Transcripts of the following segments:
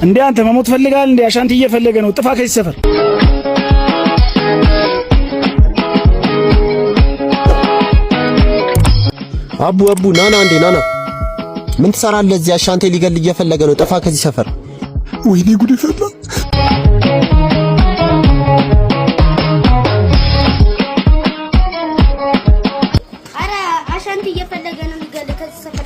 እንዴ አንተ መሞት ፈልጋል እንዴ? አሻንቲ እየፈለገ ነው። ጥፋ ከዚህ ሰፈር። አቡ ናና እንዴ ናና፣ ምን ትሰራለህ እዚህ? አሻንቴ ሊገል እየፈለገ ነው። ጥፋ ከዚህ ሰፈር። ወይኔ ጉድ ፈላ። አረ አሻንቲ እየፈለገ ነው ሊገል ከዚህ ሰፈር።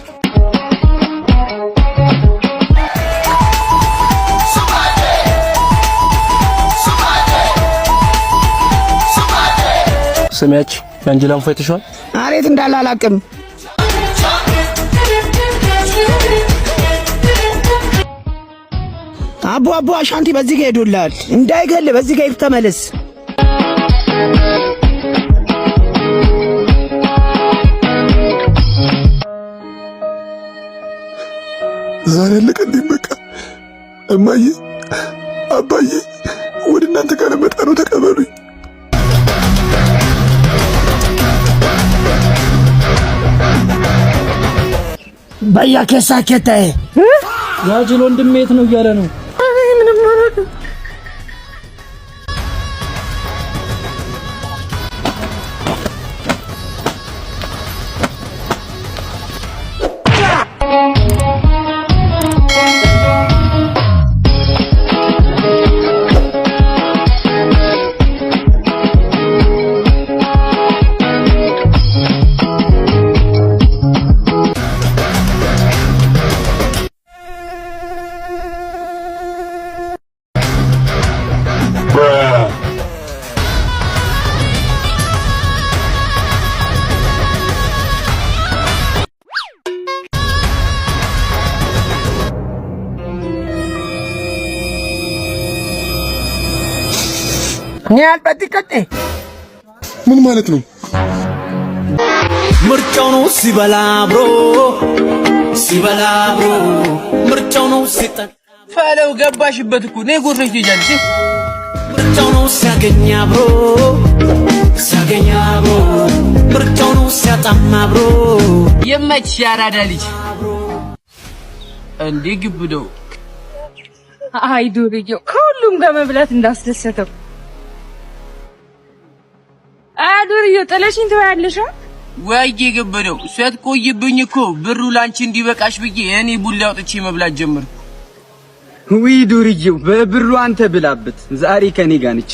ስሚያች ያንጅላን ፈይተሻል? አሬት እንዳላላቅም አቡ አሻንቲ በዚህ ጋር ሄዶላል። እንዳይገል በዚህ ጋር ተመለስ። ዛሬ ለቀልኝ በቃ። እማዬ አባዬ ወደ እናንተ ጋር መጣ ነው፣ ተቀበሉኝ። በያ ከሳከታይ ያጅል ወንድሜ የት ነው እያለ ነው። ምንም ማለት ምን ማለት ነው? ምርጫው ነው ሲበላ ብሮ ምርጫው ነው ሲጠን ፈለው ገባሽበት እኮ ነይ ጎረሽ ትይጃለሽ። ምርጫው ነው ሲያገኛ ብሮ ምርጫው ነው ሲያጣማ ብሮ የማይች ያራዳ ልጅ እንዴ ግብደው አይ ዱርዬው ከሁሉም ጋር መብላት እንዳስደሰተው ዱርዬው ጥለሽኝ ትወያለሽ ወይ ግብደው ሴት ቆይብኝ እኮ ብሩ ላንቺ እንዲበቃሽ ብዬ እኔ ቡላ አውጥቼ መብላት ጀመርኩ። ውይ ዱርዬው በብሩ አንተ ብላበት ዛሬ ከኔ ጋር ነች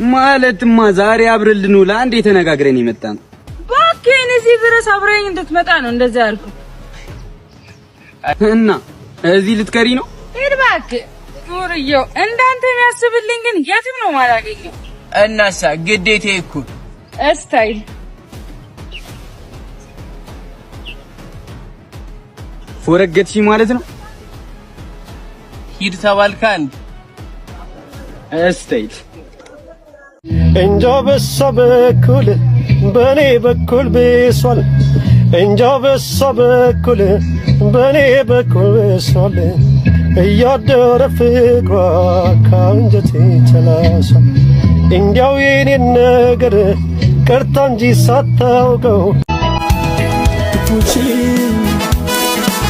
ማለትማ ዛሬ አብረን ልንውል አንዴ ተነጋግረን የመጣን ባክህን እዚህ ድረስ አብረኝ እንድትመጣ ነው እንደዛ ያልኩ እና እዚህ ልትቀሪ ነው? ሄድ እባክህ ዱርዬው እንዳንተ የሚያስብልኝ ግን የትም ነው ማላገኘው። እናሳ ግዴታዬ እኮ እስታይ ፎረገትሽ ማለት ነው። ሂድ ተባልካን እስታይ እንጃ በሷ በኩል በኔ በኩል ብሷል፣ እንጃ በሷ በኩል በኔ በኩል ብሷል። እያደረ ፍቅሯ ከአንጀቴ ተላሷል። እንዲያው የኔን ነገር ቀርታ እንጂ ሳታውቀው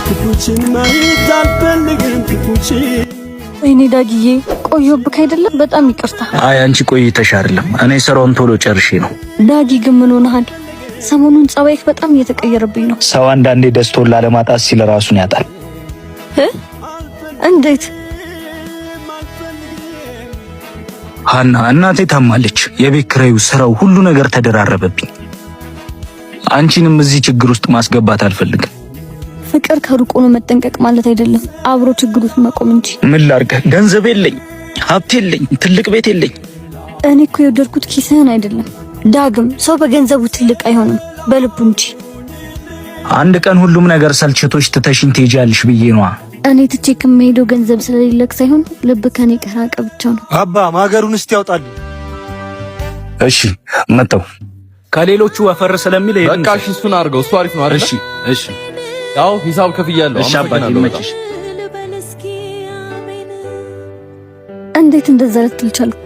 ክፉችን ማየት አልፈልግም። ወይኔ ዳጊዬ ቆየሁብክ አይደለም? በጣም ይቅርታ። አይ አንቺ ቆይተሽ አይደለም፣ እኔ ስራውን ቶሎ ጨርሼ ነው። ዳጊ ግን ምን ሆነሃል? ሰሞኑን ጸባይክ በጣም እየተቀየረብኝ ነው። ሰው አንዳንዴ ደስታውን ላለማጣት ሲል ራሱን ያጣል። እንዴት? ሃና እናቴ ታማለች። የቤት ኪራዩ፣ ስራው፣ ሁሉ ነገር ተደራረበብኝ። አንቺንም እዚህ ችግር ውስጥ ማስገባት አልፈልግም። ፍቅር ከሩቅ ሆኖ መጠንቀቅ ማለት አይደለም፣ አብሮ ችግር ውስጥ መቆም እንጂ። ምን ላድርግ? ገንዘብ የለኝ፣ ሀብት የለኝ፣ ትልቅ ቤት የለኝ። እኔ እኮ የወደድኩት ኪስህን አይደለም ዳግም። ሰው በገንዘቡ ትልቅ አይሆንም በልቡ እንጂ። አንድ ቀን ሁሉም ነገር ሰልችቶሽ ትተሽኝ ትሄጃለሽ ብዬ ነዋ። እኔ ትቼ ከመሄደው ገንዘብ ስለሌለክ ሳይሆን ልብ ከኔ ከራቀ ብቻ ነው። አባ ማገሩን እስቲ ያውጣል። እሺ መጣው ከሌሎቹ ወፈር ስለሚል በቃ እሺ፣ እሱን አድርገው። እሱ አሪፍ ነው አይደል? እሺ ያው ሂሳብ ከፍያለሁ። እሺ አባቴ ይመችሽ። እንዴት እንደዛ ልትል ቻልክ?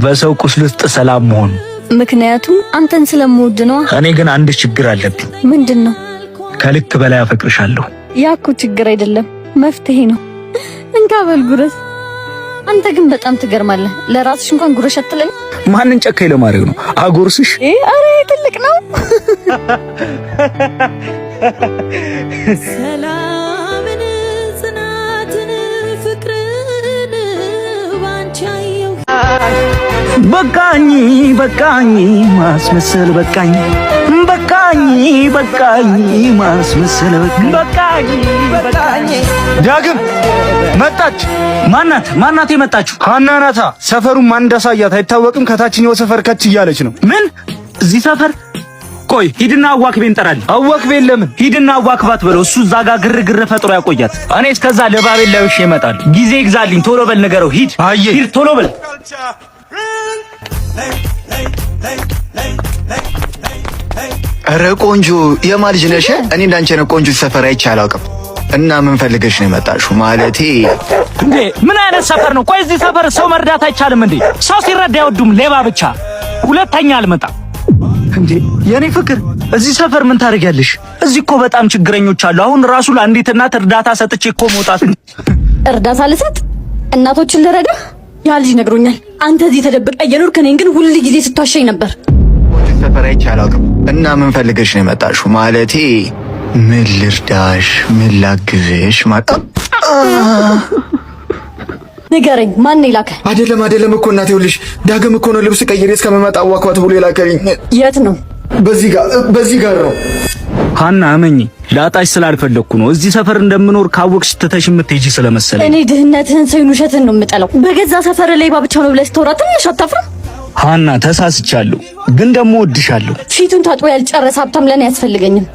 በሰው ቁስል ውስጥ ሰላም መሆን። ምክንያቱም አንተን ስለምወድ ነው። እኔ ግን አንድ ችግር አለብኝ። ምንድነው? ከልክ በላይ አፈቅርሻለሁ። ያኩ ችግር አይደለም መፍትሄ ነው። እንካ በል ጉረስ። አንተ ግን በጣም ትገርማለህ። ለራስሽ እንኳን ጉረሽ አትለኝ። ማንን ጨካኝ ለማድረግ ነው? አጎርስሽ? አረ ትልቅ ነው። ሰላምን ጽናትን ፍቅርን ባንቻየው በቃኝ በቃኝ ማስመሰል በቃኝ በቃኝ ማስመሰል በቃኝ ዳግም መጣች። ማናት የመጣችው? ሀና ናታ። ሰፈሩን ማን እንዳሳያት አይታወቅም። ከታችኛው ሰፈር ከች እያለች ነው። ምን? እዚህ ሰፈር? ቆይ ሂድና አዋክቤን ጠራልኝ። አዋክቤን ለምን? ሂድና አዋክባት በለው። እሱ እዛ ጋር ግርግር ፈጥሮ ያቆያት። እኔ እስከዛ ለባቤል ላይሽ ይመጣል። ጊዜ ይግዛልኝ። ቶሎ በል ንገረው። ሂድ ቶሎ በል። ኧረ ቆንጆ የማን ልጅ ነሽ? እኔ እንዳንቺ ነው ቆንጆ ሰፈር አይቼ አላውቅም። እና ምን ፈልገሽ ነው የመጣሽው? ማለቴ እንዴ ምን አይነት ሰፈር ነው? ቆይ እዚህ ሰፈር ሰው መርዳት አይቻልም እንዴ? ሰው ሲረዳ አይወዱም፣ ሌባ ብቻ። ሁለተኛ አልመጣም። እንዴ የኔ ፍቅር እዚህ ሰፈር ምን ታደርጊያለሽ? እዚህ እኮ በጣም ችግረኞች አሉ። አሁን ራሱ ለአንዲት እናት እርዳታ ሰጥቼ እኮ መውጣት። እርዳታ ልሰጥ? እናቶችን ልረዳ? ያ ልጅ ነግሮኛል። አንተ እዚህ ተደብቀ እየኖርክ እኔን ግን ሁሉ ጊዜ ስትዋሸኝ ነበር። ቆንጆ ሰፈር አይቼ አላውቅም። እና ምን ፈልገሽ ነው የመጣሽው? ማለቴ ምን ልርዳሽ? ምን ላግዝሽ? ንገረኝ፣ ማን ይላከ? አይደለም እኮ እናቴ፣ ይኸውልሽ ዳግም እኮ ነው ልብስ ቀይሬ እስከመጣ አዋክባት ብሎ የላከልኝ። የት ነው? በዚህ ጋር ነው። ሀና እመኚ፣ ላጣሽ ስላልፈለኩ ነው። እዚህ ሰፈር እንደምኖር ካወቅሽ ትተሽ የምትሄጂ ስለመሰለኝ። እኔ ድህነትህን ሳይሆን ውሸትህን ነው የምጠላው። በገዛ ሰፈር ሌባ ብቻ ነው ብለህ ስትወራ ትንሽ አታፍርም? ሀና ተሳስቻለሁ፣ ግን ደግሞ ወድሻለሁ። ፊቱን ታጥቦ ያልጨረሰ ሀብታም ለኔ አያስፈልገኝም።